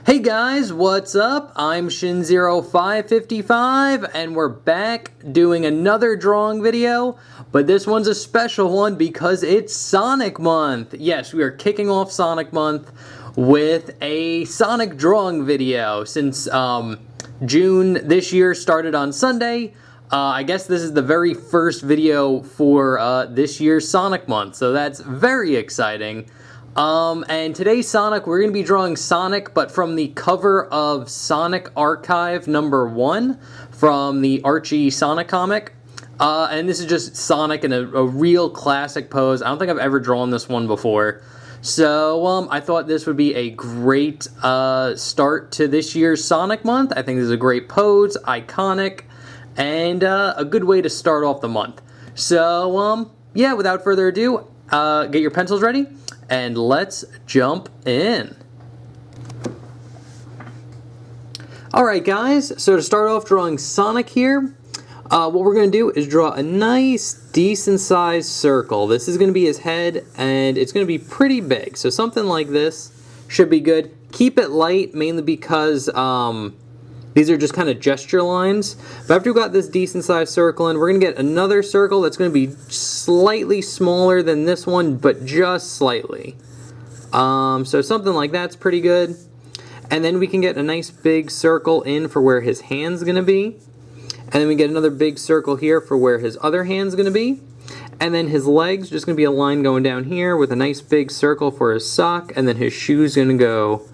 Hey guys, what's up? I'm Shin0555 and we're back doing another drawing video, but this one's a special one because it's Sonic Month. Yes, we are kicking off Sonic Month with a Sonic drawing video since June this year started on Sunday. I guess this is the very first video for this year's Sonic Month, so that's very exciting. And today's Sonic, we're going to be drawing Sonic, but from the cover of Sonic Archive #1 from the Archie Sonic comic. And this is just Sonic in a real classic pose. I don't think I've ever drawn this one before. So, I thought this would be a great start to this year's Sonic Month. I think this is a great pose, iconic, and a good way to start off the month. So, yeah, without further ado, get your pencils ready. And let's jump in. Alright guys, so to start off drawing Sonic here, what we're going to do is draw a nice, decent sized circle. This is going to be his head, and it's going to be pretty big. So something like this should be good. Keep it light, mainly because these are just kind of gesture lines. But after we've got this decent sized circle in, we're going to get another circle that's going to be slightly smaller than this one, but just slightly. So something like that's pretty good. And then we can get a nice big circle in for where his hand's going to be. And then we get another big circle here for where his other hand's going to be. And then his legs, just going to be a line going down here with a nice big circle for his sock. And then his shoe's going to go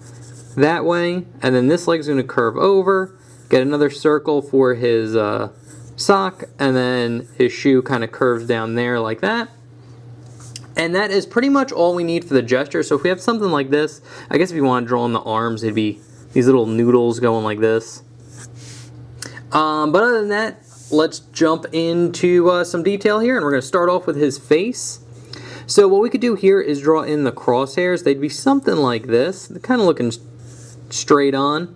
that way, and then this leg's going to curve over, get another circle for his sock, and then his shoe kind of curves down there like that. And that is pretty much all we need for the gesture. So if we have something like this, I guess if you want to draw in the arms, it'd be these little noodles going like this. But other than that, let's jump into some detail here, and we're going to start off with his face. So what we could do here is draw in the crosshairs. They'd be something like this. They're kind of looking straight on.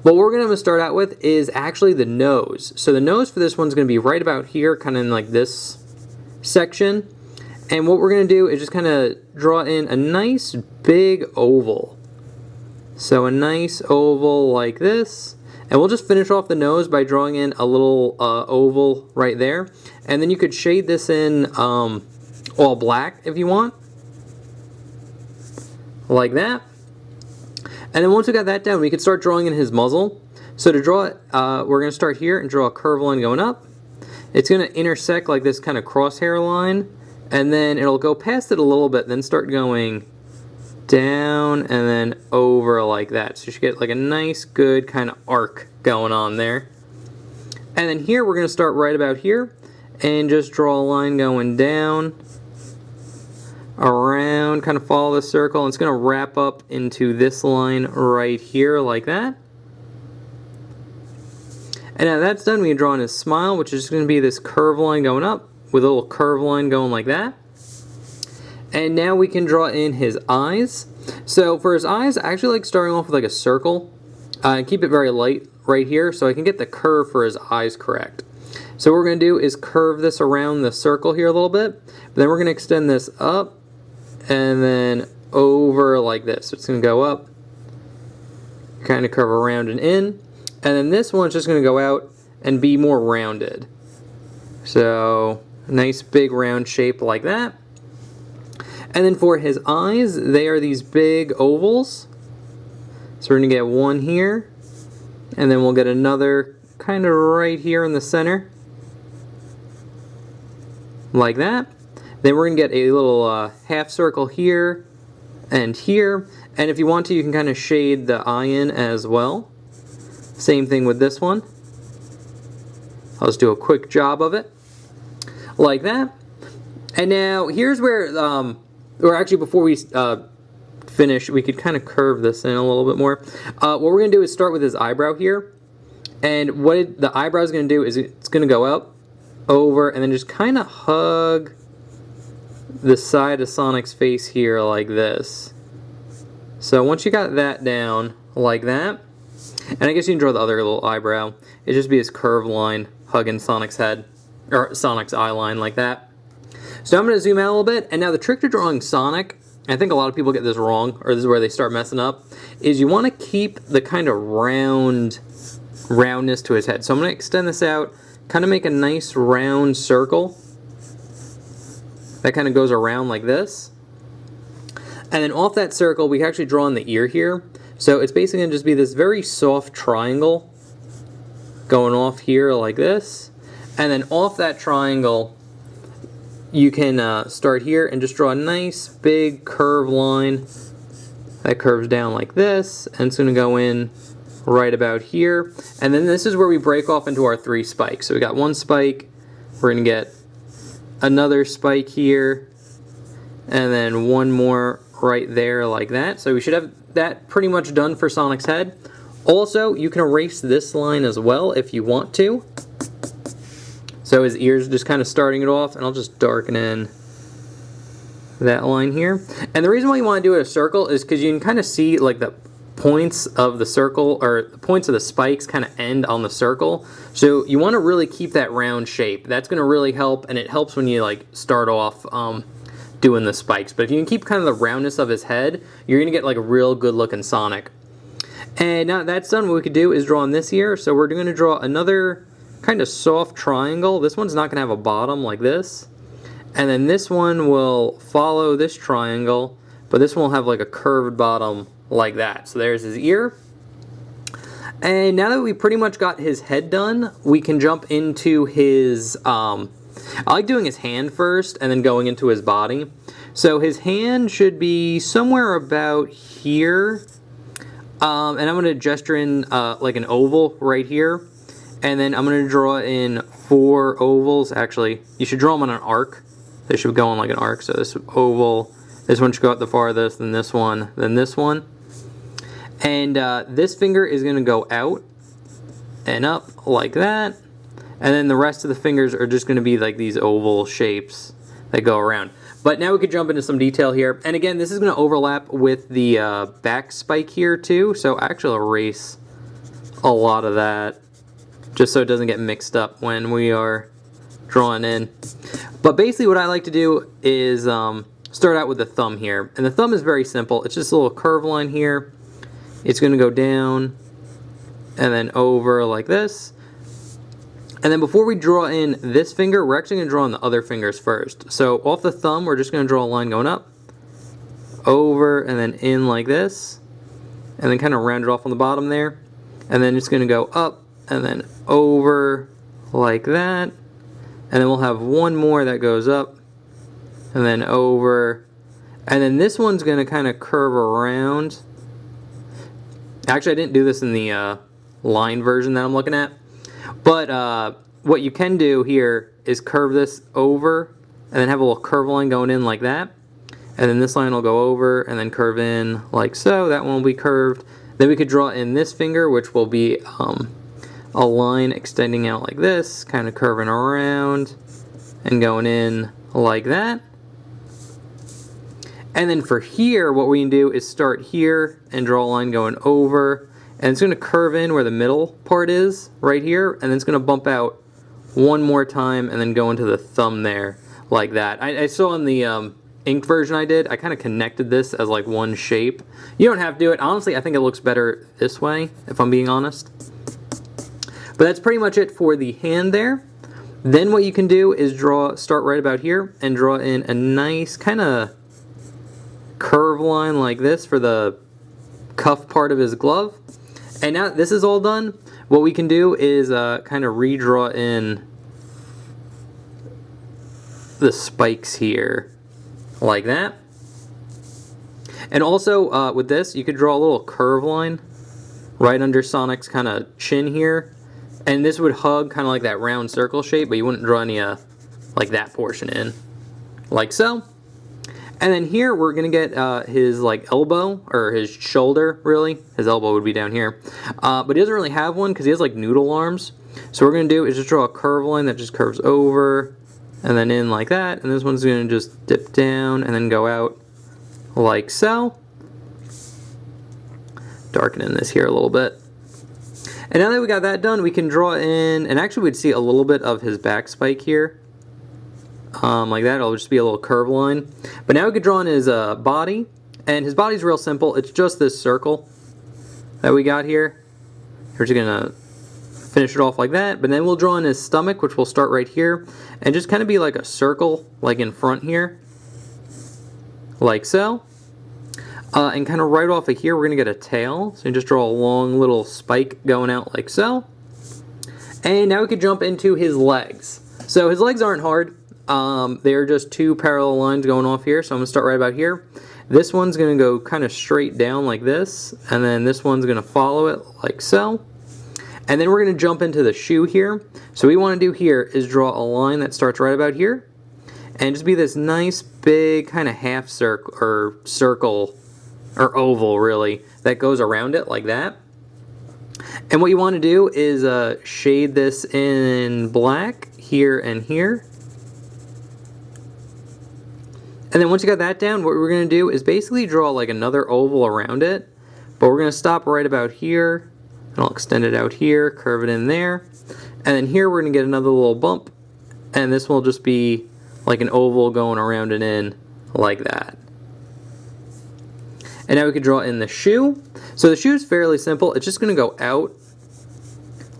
But what we're going to start out with is actually the nose. So the nose for this one's going to be right about here, kind of in like this section. And what we're going to do is just kind of draw in a nice big oval. So a nice oval like this. And we'll just finish off the nose by drawing in a little oval right there. And then you could shade this in all black if you want. Like that. And then once we got that down, we could start drawing in his muzzle. So to draw it, we're going to start here and draw a curved line going up. It's going to intersect like this kind of crosshair line, and then it'll go past it a little bit, then start going down and then over like that. So you should get like a nice, good kind of arc going on there. And then here we're going to start right about here and just draw a line going down, around, kind of follow the circle, and it's going to wrap up into this line right here like that. And now that's done, we can draw in his smile, which is going to be this curve line going up with a little curve line going like that. And now we can draw in his eyes. So for his eyes, I actually like starting off with like a circle and keep it very light right here so I can get the curve for his eyes correct. So what we're going to do is curve this around the circle here a little bit, but then we're going to extend this up and then over like this. So it's going to go up, kind of curve around and in, and then this one's just going to go out and be more rounded. So a nice big round shape like that. And then for his eyes, they are these big ovals. So we're going to get one here, and then we'll get another kind of right here in the center, like that. Then we're going to get a little half circle here and here. And if you want to, you can kind of shade the eye in as well. Same thing with this one. I'll just do a quick job of it. Like that. And now here's where, or actually before we finish, we could kind of curve this in a little bit more. What we're going to do is start with his eyebrow here. And what the eyebrow is going to do is it's going to go up, over, and then just kind of hug the side of Sonic's face here like this. So once you got that down like that, and I guess you can draw the other little eyebrow, it'd just be his curved line hugging Sonic's head, or Sonic's eye line like that. So I'm going to zoom out a little bit, and now the trick to drawing Sonic I think a lot of people get this wrong, or this is where they start messing up, is you want to keep the kind of roundness to his head. So I'm going to extend this out, kind of make a nice round circle that kind of goes around like this. And then off that circle, we can actually draw in the ear here. So it's basically going to just be this very soft triangle going off here like this. And then off that triangle, you can start here and just draw a nice big curved line that curves down like this. And it's going to go in right about here. And then this is where we break off into our 3 spikes. So we got 1 spike, we're going to get another spike here, and then 1 more right there like that. So we should have that pretty much done for Sonic's head. Also, you can erase this line as well if you want to. So his ears just kind of starting it off, and I'll just darken in that line here. And the reason why you want to do it a circle is because you can kind of see like the points of the circle, or the points of the spikes kind of end on the circle. So you want to really keep that round shape. That's going to really help, and it helps when you like start off doing the spikes. But if you can keep kind of the roundness of his head, you're going to get like a real good looking Sonic. And now that's done, what we could do is draw on this here. So we're going to draw another kind of soft triangle. This one's not going to have a bottom like this. And then this one will follow this triangle, but this one will have like a curved bottom like that. So there's his ear. And now that we pretty much got his head done, we can jump into his, I like doing his hand first and then going into his body. So his hand should be somewhere about here. And I'm going to gesture in like an oval right here. And then I'm going to draw in 4 ovals. Actually, you should draw them on an arc. They should go on like an arc. So this oval, this one should go out the farthest, then this one, then this one. And this finger is going to go out and up like that. And then the rest of the fingers are just going to be like these oval shapes that go around. But now we could jump into some detail here. And again, this is going to overlap with the back spike here too. So I actually erase a lot of that just so it doesn't get mixed up when we are drawing in. But basically what I like to do is start out with the thumb here. And the thumb is very simple. It's just a little curved line here. It's going to go down and then over like this. And then before we draw in this finger, we're actually going to draw in the other fingers first. So off the thumb, we're just going to draw a line going up, over, and then in like this. And then kind of round it off on the bottom there. And then it's going to go up and then over like that. And then we'll have 1 more that goes up and then over. And then this one's going to kind of curve around. Actually, I didn't do this in the line version that I'm looking at. But what you can do here is curve this over and then have a little curve line going in like that. And then this line will go over and then curve in like so. That one will be curved. Then we could draw in this finger, which will be a line extending out like this, kind of curving around and going in like that. And then for here, what we can do is start here and draw a line going over. And it's going to curve in where the middle part is, right here. And then it's going to bump out 1 more time and then go into the thumb there, like that. I saw in the inked version I did, I kind of connected this as like one shape. You don't have to do it. Honestly, I think it looks better this way, if I'm being honest. But that's pretty much it for the hand there. Then what you can do is start right about here and draw in a nice kind of curve line like this for the cuff part of his glove. And now this is all done, what we can do is kind of redraw in the spikes here like that. And also with this, you could draw a little curve line right under Sonic's kind of chin here. And this would hug kind of like that round circle shape, but you wouldn't draw any like that portion in, like so. And then here we're going to get his like elbow, or his shoulder really. His elbow would be down here. But he doesn't really have one because he has like noodle arms. So what we're going to do is just draw a curve line that just curves over and then in like that. And this one's going to just dip down and then go out like so. Darkening this here a little bit. And now that we got that done, we can draw in, and actually we'd see a little bit of his back spike here. like that. It'll just be a little curve line. But now we could draw in his body, and his body's real simple. It's just this circle that we got here. We're just gonna finish it off like that, but then we'll draw in his stomach, which will start right here, and just kind of be like a circle, like in front here, like so. And kind of right off of here, we're gonna get a tail. So you just draw a long little spike going out like so. And now we could jump into his legs. So his legs aren't hard. They're just two parallel lines going off here. So I'm gonna start right about here. This one's gonna go kind of straight down like this, and then this one's gonna follow it like so. And then we're gonna jump into the shoe here. So what we wanna do here is draw a line that starts right about here, and just be this nice big kind of half circle, or oval really, that goes around it like that. And what you want to do is shade this in black here and here. And then once you got that down, what we're going to do is basically draw like another oval around it, but we're going to stop right about here, and I'll extend it out here, curve it in there, and then here we're going to get another little bump, and this will just be like an oval going around and in like that. And now we can draw in the shoe. So the shoe is fairly simple. It's just going to go out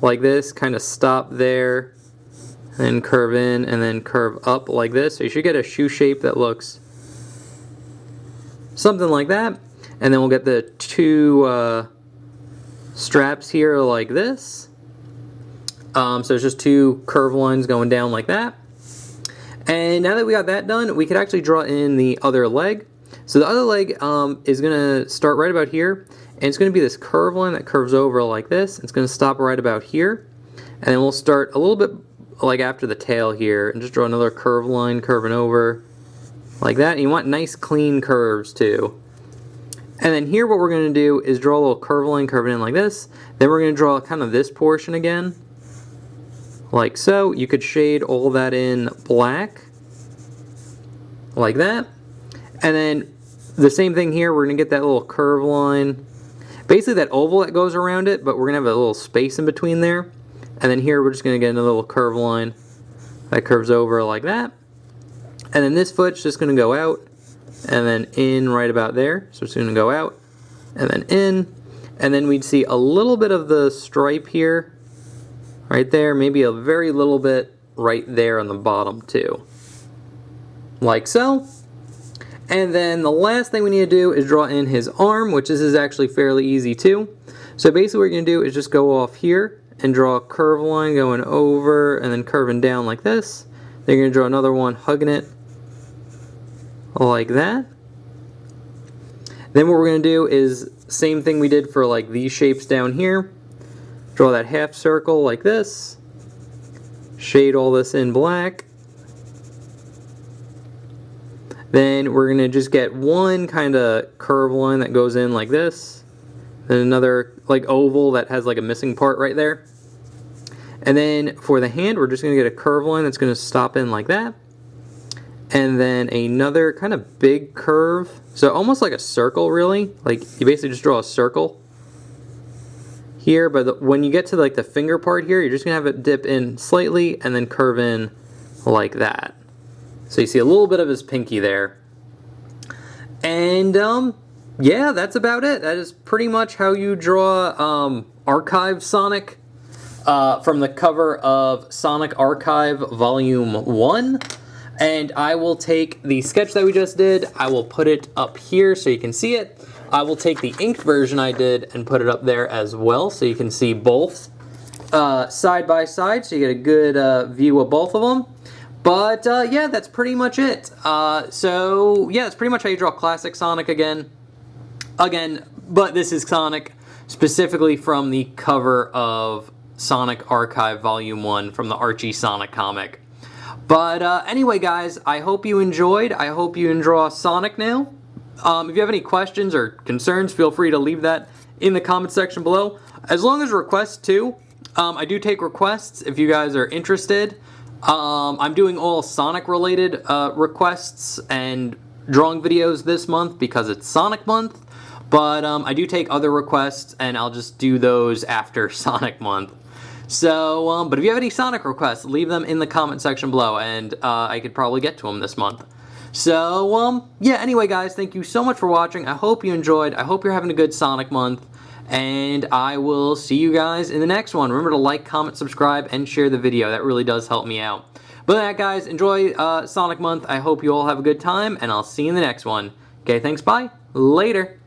like this, kind of stop there, and then curve in, and then curve up like this. So you should get a shoe shape that looks something like that. And then we'll get the two straps here like this. So it's just two curve lines going down like that. And now that we got that done, we could actually draw in the other leg. So the other leg is going to start right about here, and it's going to be this curve line that curves over like this. It's going to stop right about here, and then we'll start a little bit like after the tail here, and just draw another curve line curving over like that. And you want nice clean curves too. And then here what we're going to do is draw a little curve line curving in like this. Then we're going to draw kind of this portion again, like so. You could shade all that in black, like that. And then the same thing here, we're going to get that little curve line, basically that oval that goes around it, but we're going to have a little space in between there. And then here we're just going to get another little curve line that curves over like that. And then this foot's just going to go out and then in right about there. So it's going to go out and then in. And then we'd see a little bit of the stripe here, right there, maybe a very little bit right there on the bottom too, like so. And then the last thing we need to do is draw in his arm, which is actually fairly easy too. So basically what you're going to do is just go off here and draw a curve line going over and then curving down like this. Then you're going to draw another one hugging it like that. Then what we're going to do is same thing we did for like these shapes down here. Draw that half circle like this. Shade all this in black. Then we're going to just get one kind of curve line that goes in like this. Then another like oval that has like a missing part right there. And then for the hand, we're just going to get a curve line that's going to stop in like that. And then another kind of big curve. So almost like a circle really. Like you basically just draw a circle here. But when you get to like the finger part here, you're just going to have it dip in slightly and then curve in like that. So you see a little bit of his pinky there. And yeah, that's about it. That is pretty much how you draw Archive Sonic from the cover of Sonic Archive Volume 1. And I will take the sketch that we just did, I will put it up here so you can see it. I will take the inked version I did and put it up there as well so you can see both side by side, so you get a good view of both of them. But yeah, that's pretty much it. So yeah, that's pretty much how you draw classic Sonic again, but this is Sonic specifically from the cover of Sonic Archive Volume 1 from the Archie Sonic comic. But anyway guys, I hope you enjoyed. I hope you enjoy Sonic now. If you have any questions or concerns, feel free to leave that in the comment section below. As long as requests too. I do take requests if you guys are interested. I'm doing all Sonic related requests and drawing videos this month because it's Sonic month, but I do take other requests and I'll just do those after Sonic month. So, but if you have any Sonic requests, leave them in the comment section below, and I could probably get to them this month. So, yeah, anyway, guys, thank you so much for watching. I hope you enjoyed. I hope you're having a good Sonic month, and I will see you guys in the next one. Remember to like, comment, subscribe, and share the video. That really does help me out. But with that, guys, enjoy Sonic month. I hope you all have a good time, and I'll see you in the next one. Okay, thanks, bye. Later.